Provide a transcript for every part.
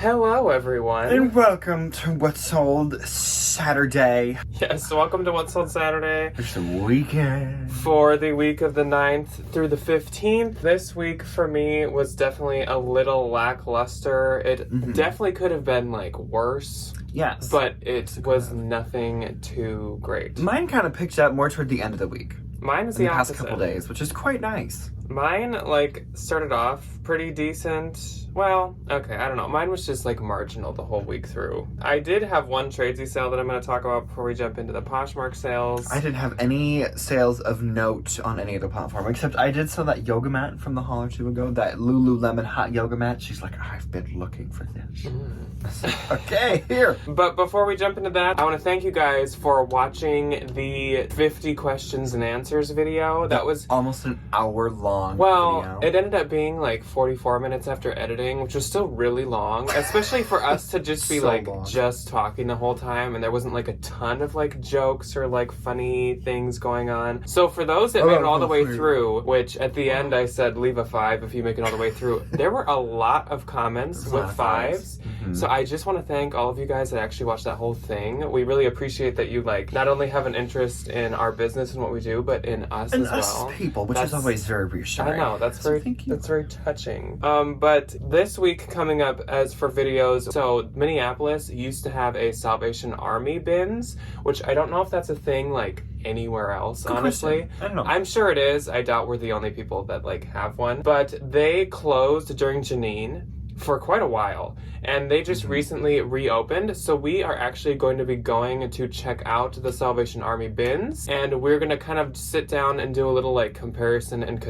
Hello, everyone. And welcome to What's Sold Saturday. Yes, welcome to What's Sold Saturday. It's the weekend. For the week of the 9th through the 15th. This week for me was definitely a little lackluster. It definitely could have been like worse. Yes. But it was nothing too great. Mine kind of picked up more toward the end of the week. Mine is the the past opposite. couple days, which is quite nice. Mine, like, started off pretty decent. Well, okay, I don't know. Mine was just, like, marginal the whole week through. I did have one tradesy sale that I'm going to talk about before we jump into the poshmark sales. I didn't have any sales of note on any of the platform, except I did sell that yoga mat from the haul or two ago, that Lululemon hot yoga mat. She's like, I've been looking for this. I was like, okay, here. But before we jump into that, I want to thank you guys for watching the 50 questions and answers video. That was almost an hour long video. It It ended up being like 44 minutes after editing, which was still really long, especially for us to just be just talking the whole time, and there wasn't like a ton of like jokes or like funny things going on. So for those that made it all the way through, which at the end I said leave a 5 if you make it all the way through, there were a lot of comments with 5s. So I just want to thank all of you guys that actually watched that whole thing. We really appreciate that you like not only have an interest in our business and what we do, but in us as well. People, which is always very reassuring. I know, that's very touching. But this week coming up as for videos, so Minneapolis used to have a Salvation Army bins, which I don't know if that's a thing like anywhere else, honestly. I don't know. I'm sure it is. I doubt we're the only people that like have one. But they closed during Janine for quite a while, and they just recently reopened, so we are actually going to be going to check out the Salvation Army bins, and we're going to kind of sit down and do a little like comparison and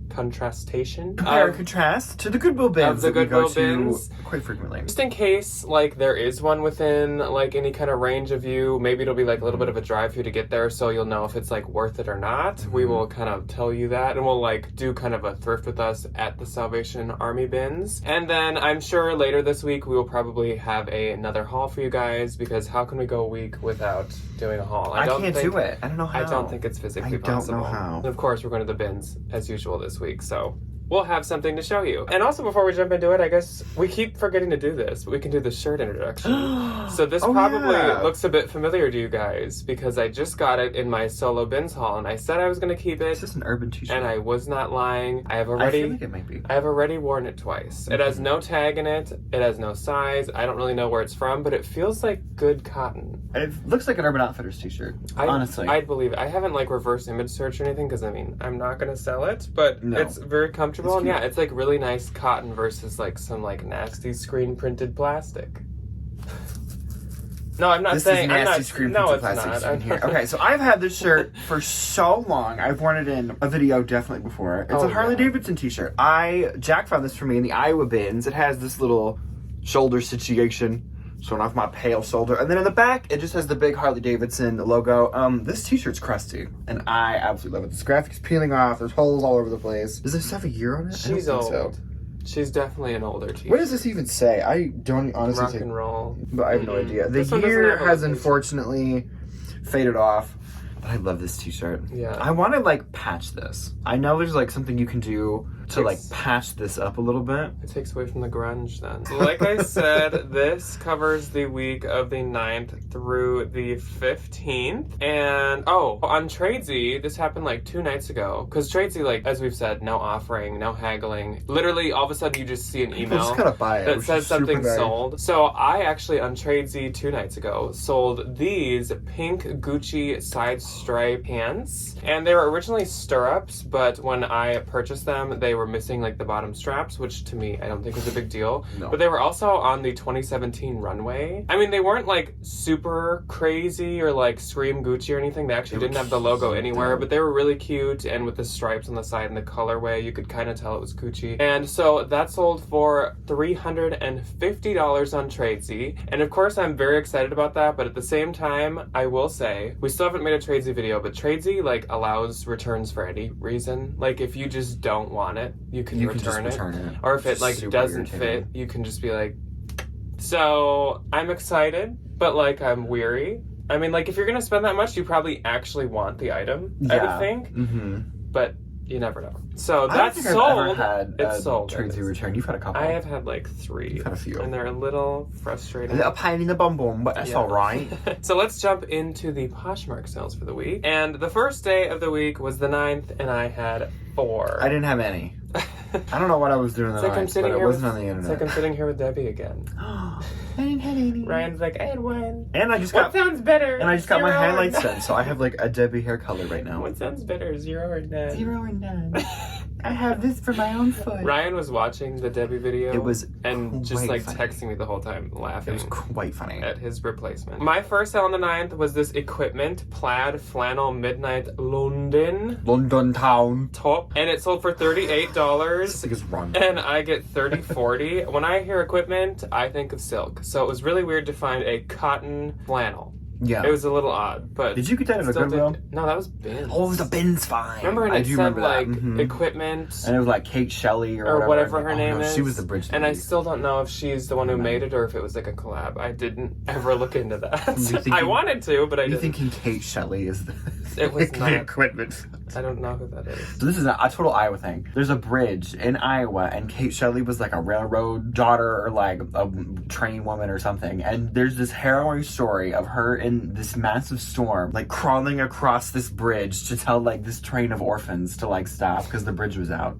contrastation. Compare and contrast to the Goodwill bins of the Goodwill bins quite frequently. Just in case like there is one within like any kind of range of you, maybe it'll be like a little bit of a drive for you to get there, so you'll know if it's like worth it or not. We will kind of tell you that, and we'll like do kind of a thrift with us at the Salvation Army bins. And then I'm sure later this week we will probably have another haul for you guys, because how can we go a week without doing a haul? I can't do it. I don't know how. I don't think it's physically possible. I don't know how. And of course we're going to the bins as usual this week, so we'll have something to show you. And also, before we jump into it, I guess we keep forgetting to do this, but we can do the shirt introduction. So this probably looks a bit familiar to you guys, because I just got it in my solo bins haul, and I said I was going to keep it. Is this an urban t-shirt? And I was not lying. I feel like it might be. I have already worn it twice. It has no tag in it. It has no size. I don't really know where it's from, but it feels like good cotton. It looks like an Urban Outfitters t-shirt, honestly. I'd believe it. I haven't like reverse image search or anything, because I mean, I'm not going to sell it, but it's very comfortable. And yeah, it's like really nice cotton versus like some like nasty screen printed plastic. No, I'm not saying this is nasty screen printed plastic in here. Okay, so I've had this shirt for so long. I've worn it in a video definitely before. It's a Harley Davidson t-shirt. Jack found this for me in the Iowa bins. It has this little shoulder situation showing off my pale shoulder, and then in the back it just has the big Harley Davidson logo. This t-shirt's crusty, and I absolutely love it. This graphic's peeling off. There's holes all over the place. Does this have a year on it? She's old. She's definitely an older t-shirt. What does this even say? I don't honestly rock and roll, but I have no idea. The year has unfortunately faded off. But I love this t-shirt. Yeah. I want to like patch this. I know there's like something you can do to like patch this up a little bit. It takes away from the grunge then. Like I said, this covers the week of the 9th through the 15th. And on Tradesy, this happened like 2 nights ago. Because Tradesy, like as we've said, no offering, no haggling. Literally all of a sudden you just see an email just gotta buy it, that says something sold. So I actually on Tradesy 2 nights ago sold these pink Gucci side stripe pants. And they were originally stirrups, but when I purchased them, they were missing like the bottom straps, which to me I don't think was a big deal. No. But they were also on the 2017 runway. I mean, they weren't like super crazy or like scream Gucci or anything. They actually didn't have the logo anywhere, but they were really cute, and with the stripes on the side and the colorway, you could kind of tell it was Gucci. And so that sold for $350 on Tradesy. And of course I'm very excited about that, but at the same time I will say we still haven't made a Tradesy video, but Tradesy like allows returns for any reason. Like if you just don't want it, you can return it. Or if it like doesn't fit, you can just be like. So I'm excited, but like I'm weary. I mean, like if you're gonna spend that much, you probably actually want the item. I would think. But you never know. So I don't that's think sold. I've ever had It's sold. tradesy return. You've had a couple. I have had like 3. You've had a few. And they're a little A frustrating. little pain in the bum bum, but that's all right. So let's jump into the Poshmark sales for the week. And the first day of the week was the 9th, and I had 4. I didn't have any. I don't know what I was doing the It's like I'm night, sitting but it here wasn't with, on the It's like internet. I'm sitting here with Debbie again. I didn't have any. Ryan's like, I had 1. And I just What got sounds better? and I just got my 0 or highlights 9? done, so I have like a Debbie hair color right now. What sounds better, 0 or 9? 0 and 9. I have this for my own foot. Ryan was watching the Debbie video. It was and just quite like funny. texting me the whole time, It laughing was quite funny. at his replacement. My first sale on the 9th was this equipment plaid flannel midnight London London town. top, and it sold for I $38. think it's wrong. And I get 30-40. When I hear equipment, I think of silk. So it was really weird to find a cotton flannel. Yeah. It was a little odd, but Did you get that at a still Goodwill? No, that was Bins. Oh, it was a Bin's fine. Remember, and I it do said remember that. like Mhm. equipment And it was like Kate Shelley or whatever her Oh, name no, is. She was the bridge. And I lady. still don't know if she's the one who No. made it or if it was like a collab. I didn't ever look into You that. thinking- I wanted to, but I You didn't. thinking Kate Shelley is the, It was the not. equipment? I don't know who that is. So this is a total Iowa thing. There's a bridge in Iowa, and Kate Shelley was like a railroad daughter or like a train woman or something. And there's this harrowing story of her in this massive storm, like crawling across this bridge to tell like this train of orphans to like stop because the bridge was out.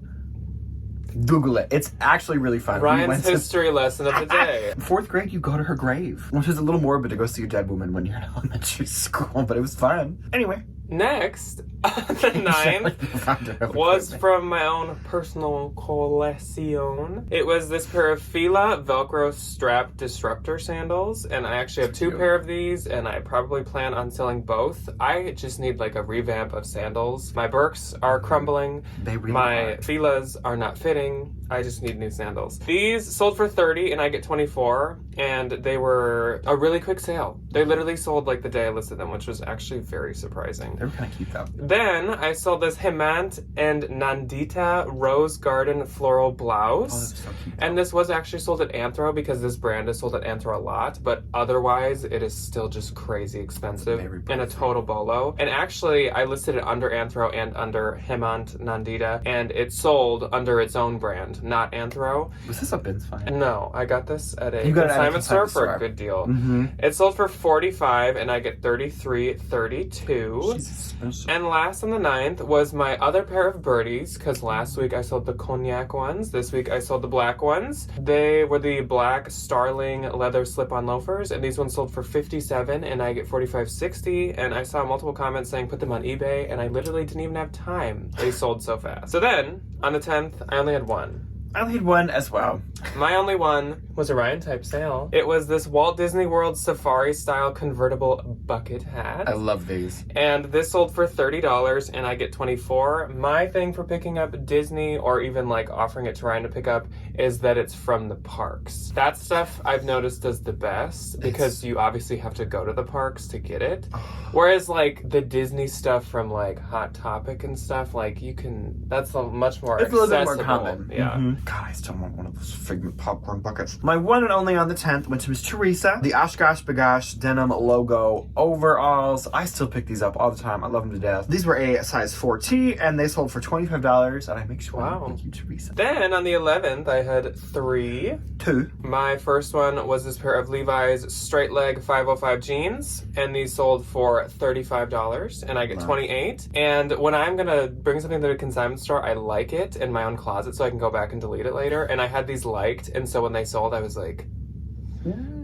Google it. It's actually really fun. We Ryan's went to- history lesson of the day. 4th grade, you go to her grave, which is a little morbid to go see a dead woman when you're in elementary school, but it was fun. Anyway. Next, the 9th was from my own personal collection. It was this pair of Fila Velcro strap disruptor sandals, and I actually have 2 Cute. pair of these, and I probably plan on selling both. I just need like a revamp of sandals. My Birks are crumbling. They really My are. Filas are not fitting. I just need new sandals. These sold for 30 and I get 24, and they were a really quick sale. They literally sold like the day I listed them, which was actually very surprising. They were kind of cute though. Then I sold this Hemant and Nandita Rose Garden floral Oh, blouse. that's so cute. And this was actually sold at Anthro because this brand is sold at Anthro a lot, but otherwise it is still just crazy expensive Very and a total bolo. And actually I listed it under Anthro and under Hemant Nandita, and it sold under its own brand, not Anthro. Was this a Bin's fine? No, I got this at a You got it at a consignment store consignment for a store. good deal. Mm-hmm. It sold for 45 and I get 33, 32. Jesus. And last on the 9th was my other pair of birdies, because last week I sold the cognac ones. This week I sold the black ones. They were the black Starling leather slip-on loafers, and these ones sold for 57 and I get 45.60. And I saw multiple comments saying put them on eBay, and I literally didn't even have time. They sold so fast. So then, on the 10th, I only had 1. I only had 1 as well. My only one was a Ryan type sale. It was this Walt Disney World Safari style convertible bucket hat. I love these. And this sold for $30 and I get 24. My thing for picking up Disney or even like offering it to Ryan to pick up is that it's from the parks. That stuff I've noticed does the best because you obviously have to go to the parks to get it. Whereas like the Disney stuff from like Hot Topic and stuff, like you can, that's a much more It's a little bit more accessible. common. Yeah. Mhm. God, I still want one of those Figment popcorn buckets. My one and only on the 10th went to Miss Teresa. The Oshkosh Bagosh denim logo overalls. I still pick these up all the time. I love them to death. These were a size 4T and they sold for $25. And I make sure Wow. thank you, Teresa. Then on the 11th, I had 3. 2. My first one was this pair of Levi's straight leg 505 jeans, and these sold for $35 and I get Wow. 28. And when I'm gonna bring something to a consignment store, I like it in my own closet so I can go back and delete it later. And I had these liked, and so when they sold, I was like,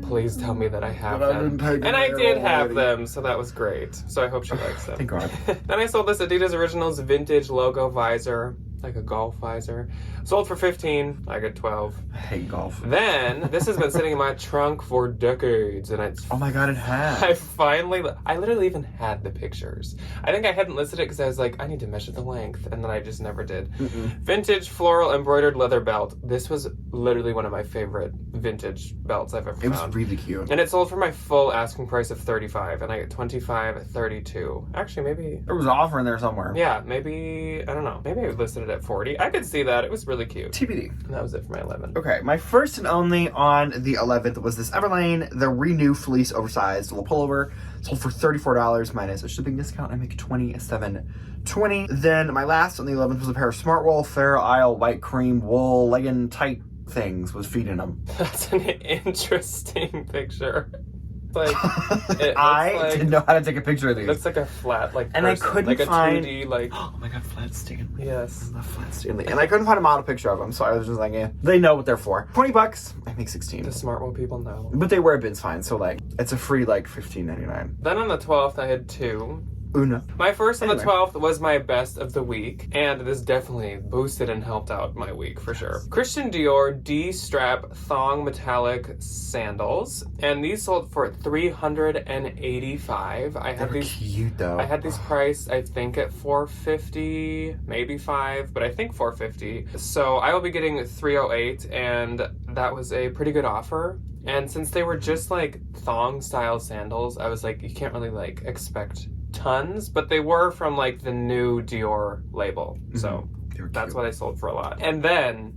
please tell me that I have But I them. didn't take And them I there did have already. them, so that was great. So I hope she likes them. Thank God. Then I sold this Adidas Originals vintage logo visor, like a golf visor. Sold for 15, I get 12. I hate golf. Then, this has been sitting in my trunk for decades, and it's... Oh my God, it has. I literally even had the pictures. I think I hadn't listed it because I was like, I need to measure the length, and then I just never did. Vintage floral embroidered leather belt. This was literally one of my favorite vintage belts I've ever It was found. really cute. And it sold for my full asking price of 35, and I get 25, 32. Actually, maybe... There was an offer in there somewhere. Yeah, maybe... I don't know. Maybe I listed it at 40. I could see that. It was really cute. TBD. And that was it for my 11. Okay, my first and only on the 11th was this Everlane, the Renew Fleece Oversized little pullover. Sold for $34 minus a shipping discount. I make $27.20. Then my last on the 11th was a pair of Smartwool Fair Isle white cream wool legging tight things with feet in them. That's an interesting picture. Like I didn't know how to take a picture of these. It looks like a flat, like, and person. I couldn't like a find 2D, like, oh my god, flat Stanley. Yes. I love flat Stanley. And I couldn't find a model picture of them, so I was just like, eh. They know what they're for. $20. I make 16. The Smartwool people know. But they wear bins fine, so like it's a free like $15.99. Then on the 12th, I had 2. Una. My first on the 12th was my best of the week, and this definitely boosted and helped out my week for sure. Christian Dior D-strap thong metallic sandals, and these sold for $385. I had these cute though. I had these priced, I think, at $450, maybe $5, but I think $450. So I will be getting $308, and that was a pretty good offer. And since they were just like thong style sandals, I was like, you can't really like expect tons, but they were from like the new Dior label, so that's what I sold for a lot. And then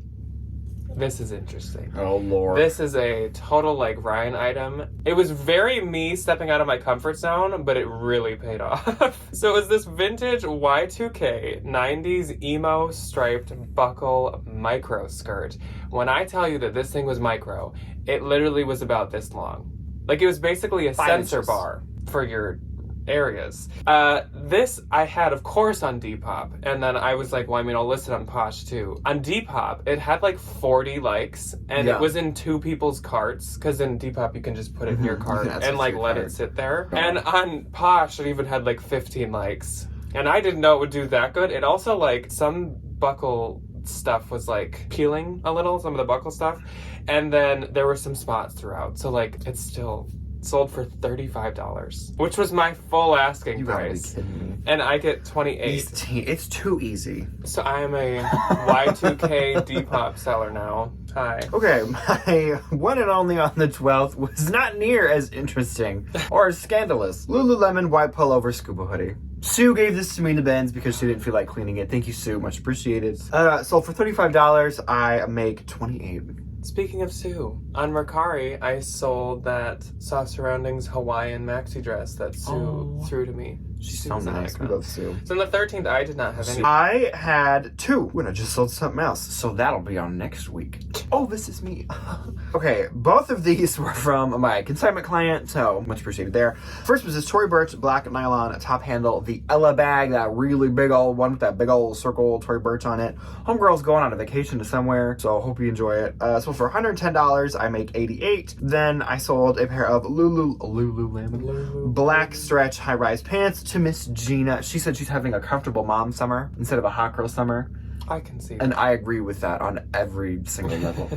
this is interesting. Oh lord, this is a total like Ryan item. It was very me stepping out of my comfort zone, but it really paid off. So it was this vintage Y2K 90s emo striped buckle micro skirt. When I tell you that this thing was micro, it literally was about this long. Like, it was basically a 5 sensor inches. bar for your areas. This I had, of course, on Depop, and then I was like, well, I mean, I'll list it on Posh too. On Depop, it had like 40 likes, and it was in 2 people's carts, because in Depop you can just put it in your cart and like let it sit there. And on Posh, it even had like 15 likes, and I didn't know it would do that good. It also, like, some buckle stuff was like peeling a little, some of the buckle stuff, and then there were some spots throughout, so like it's still sold for $35, which was my full asking price. You gotta be kidding me. And I get 28. It's too easy. So I am a Y2K Depop seller now. Hi. Okay, my one and only on the 12th was not near as interesting or scandalous. Lululemon white pullover scuba hoodie. Sue gave this to me to Ben's because she didn't feel like cleaning it. Thank you, Sue. Much appreciated. Sold for $35. I make 28. Speaking of Sue, on Mercari, I sold that Soft Surroundings Hawaiian maxi dress that Sue threw to me. She's so nice. We love Sue. So on the 13th, I did not have any. I had 2 when I just sold something else. So that'll be on next week. Oh, this is me. Okay, both of these were from my consignment client, so much appreciated there. First was this Tory Burch black nylon top handle, the Ella bag, that really big old one with that big old circle Tory Burch on it. Homegirl's going on a vacation to somewhere, so hope you enjoy it. Sold for $110. I make 88. Then I sold a pair of Lululemon black stretch high-rise pants to Miss Gina. She said she's having a comfortable mom summer instead of a hot girl summer. I can see that. And I agree with that on every single level.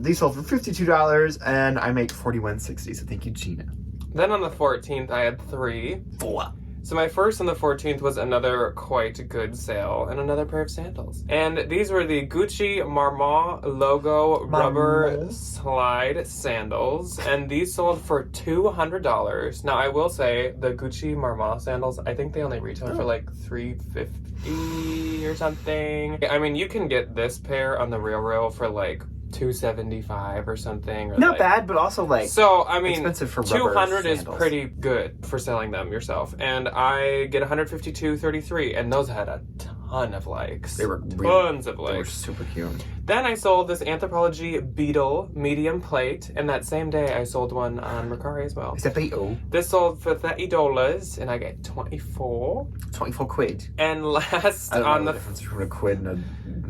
These sold for $52 and I make $41.60. So thank you, Gina. Then on the 14th, I had 3. 4. So my first on the 14th was another quite good sale and another pair of sandals. And these were the Gucci Marmont logo rubber slide sandals. And these sold for $200. Now I will say the Gucci Marmont sandals, I think they only retail for like $350 or something. I mean, you can get this pair on the Real for like $275 or something. Or not bad, but also like so. I mean, expensive for $200 is pretty good for selling them yourself. And I get $152.33, and those had a ton of likes. They were tons of likes. They were super cute. Then I sold this Anthropologie Beetle medium plate, and that same day I sold one on Mercari as well. It's a Beetle. This sold for $30, and I get 24. 24 quid. And last I don't on know the difference between a quid and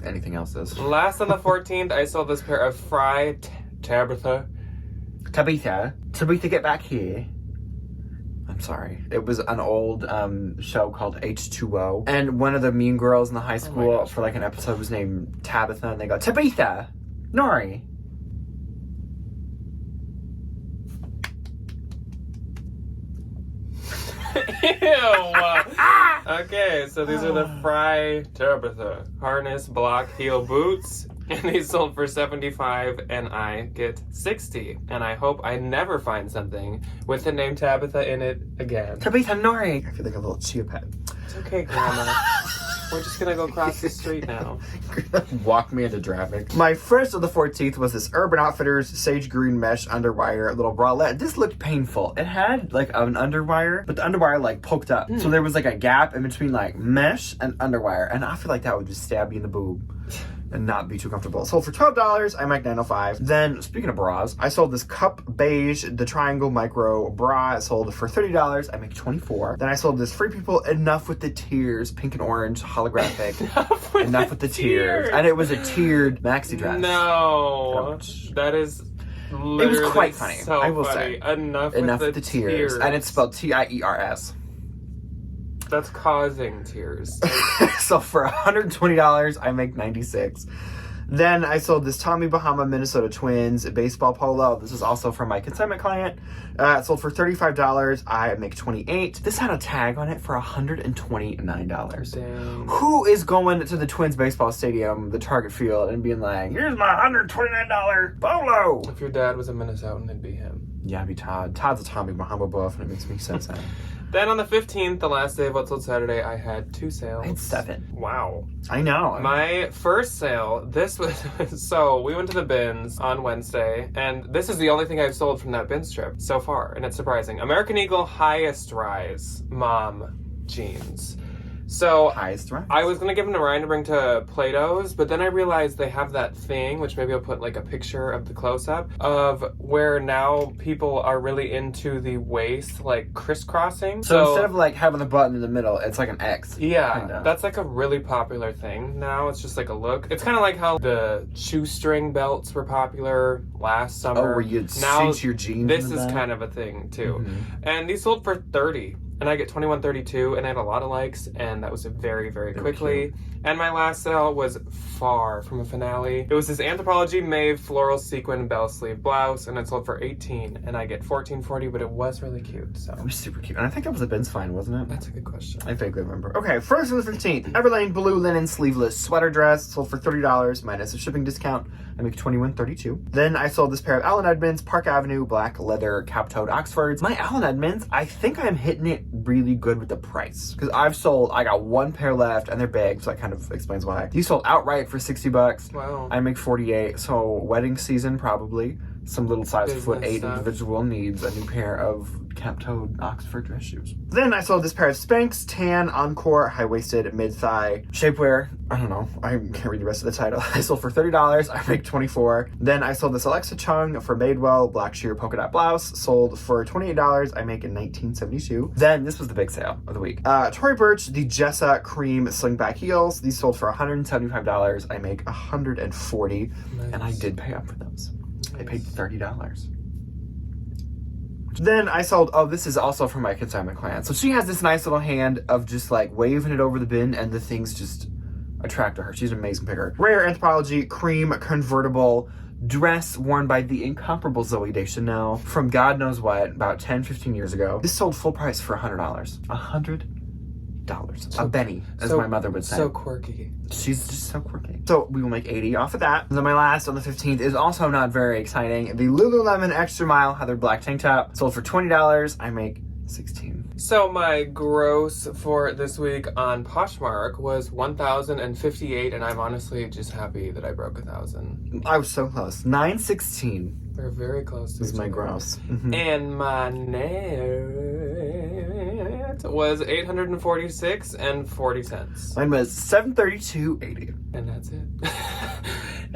anything else is. Last on the 14th, I sold this pair of Fry Tabitha. Tabitha, get back here. I'm sorry. It was an old show called H2O. And one of the mean girls in the high school for like an episode was named Tabitha. And they go, Tabitha! Nori! Ew! Okay, so these are the Fry Tabitha harness block heel boots. And these sold for $75 and I get $60. And I hope I never find something with the name Tabitha in it again. Tabitha Nori! I feel like a little chia pet. It's okay, Grandma. We're just gonna go across the street now. Walk me into traffic. My first of the 14th was this Urban Outfitters sage green mesh underwire little bralette. This looked painful. It had like an underwire, but the underwire like poked up. So there was like a gap in between like mesh and underwire. And I feel like that would just stab you in the boob and not be too comfortable. Sold for $12, I make $9.05. Then, speaking of bras, I sold this cup beige, the triangle micro bra. It sold for $30, I make $24. Then I sold this Free People Enough with the Tears, pink and orange, holographic. Enough with the tears. And it was a tiered maxi dress. No, that is literally it was quite funny, so I will funny. say. Enough with the tears. And it's spelled T-I-E-R-S. That's causing tears. So for $120, I make $96. Then I sold this Tommy Bahama Minnesota Twins baseball polo. This is also from my consignment client. It sold for $35. I make $28. This had a tag on it for $129. Damn. Who is going to the Twins baseball stadium, the Target Field, and being like, here's my $129 polo? If your dad was a Minnesotan, it'd be him. Yeah, it'd be Todd. Todd's a Tommy Bahama buff, and it makes me so sad. Then on the 15th, the last day of What's Sold Saturday, I had 2 sales. I had 7. Wow. I know. My first sale, this was, so we went to the bins on Wednesday, and this is the only thing I've sold from that bin strip so far, and it's surprising. American Eagle Highest Rise Mom Jeans. So Highest Rise. I was gonna give them to Ryan to bring to Plato's, but then I realized they have that thing, which maybe I'll put like a picture of the close-up, of where now people are really into the waist, like crisscrossing. So instead of like having the button in the middle, it's like an X. Yeah, kinda. that's like a really popular thing now. It's just like a look. It's kind of like how the shoestring belts were popular last summer. Oh, where you'd now cinch your jeans. this in the is back? kind of a thing too. Mhm. And these sold for $30. And I get $21.32, and I had a lot of likes, and that was very, very quickly. And my last sale was far from a finale. It was this Anthropologie Mauve floral sequin bell sleeve blouse, and it sold for $18, and I get $14.40, but it was really cute. So It was super cute. And I think that was a Ben's Fine, wasn't it? that's a good question. I vaguely remember. Okay, first of the 15th, Everlane blue linen sleeveless sweater dress sold for $30 minus a shipping discount. I make $21.32. Then I sold this pair of Allen Edmonds Park Avenue black leather cap-toed Oxfords. My Allen Edmonds, I think I'm hitting it really good with the price because I got 1 pair left and they're big, so that kind of explains why. These sold outright for $60. Wow. I make $48. So wedding season probably. Some little size Business foot 8 stuff. individual needs a new pair of cap-toed Oxford dress shoes. Then I sold this pair of Spanx tan encore high-waisted mid-thigh shapewear. I don't know. I can't read the rest of the title. I sold for $30. I make $24. Then I sold this Alexa Chung for Madewell black sheer polka dot blouse. Sold for $28. I make it $19.72. Then this was the big sale of the week. Tory Burch the Jessa cream slingback heels. These sold for $175. I make $140. Nice. And I did pay up for those. I paid $30. Then I sold, this is also from my consignment client. So she has this nice little hand of just like waving it over the bin and the things just attract to her. She's an amazing picker. Rare Anthropologie cream convertible dress worn by the incomparable Zooey Deschanel from God knows what, about 10-15 years ago. This sold full price for $100. $100. A Benny, as my mother would say. So quirky. She's just so quirky. So we will make $80 off of that. And then my last on the 15th is also not very exciting. The Lululemon Extra Mile Heather Black tank top sold for $20. I make $16. So my gross for this week on Poshmark was $1,058, and I'm honestly just happy that I broke 1,000. I was so close. $916 We're very close to is each my other. gross. Mhm. And my net was $846.40. Mine was $732.80. And that's it.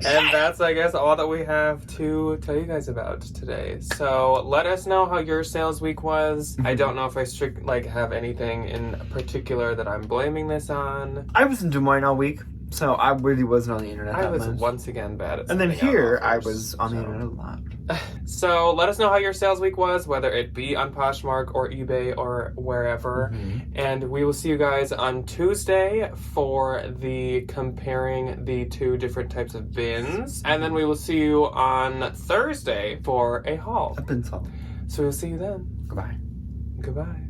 And that's, I guess, all that we have to tell you guys about today. So let us know how your sales week was. I don't know if I have anything in particular that I'm blaming this on. I was in Des Moines all week, so I really wasn't on the internet I that was much. once again bad at And then sending out here, I offers, was on the so. internet a lot. So let us know how your sales week was, whether it be on Poshmark or eBay or wherever. And we will see you guys on Tuesday for the comparing the 2 different types of bins. And then we will see you on Thursday for a haul. I've been so. So we'll see you then. Goodbye. Goodbye.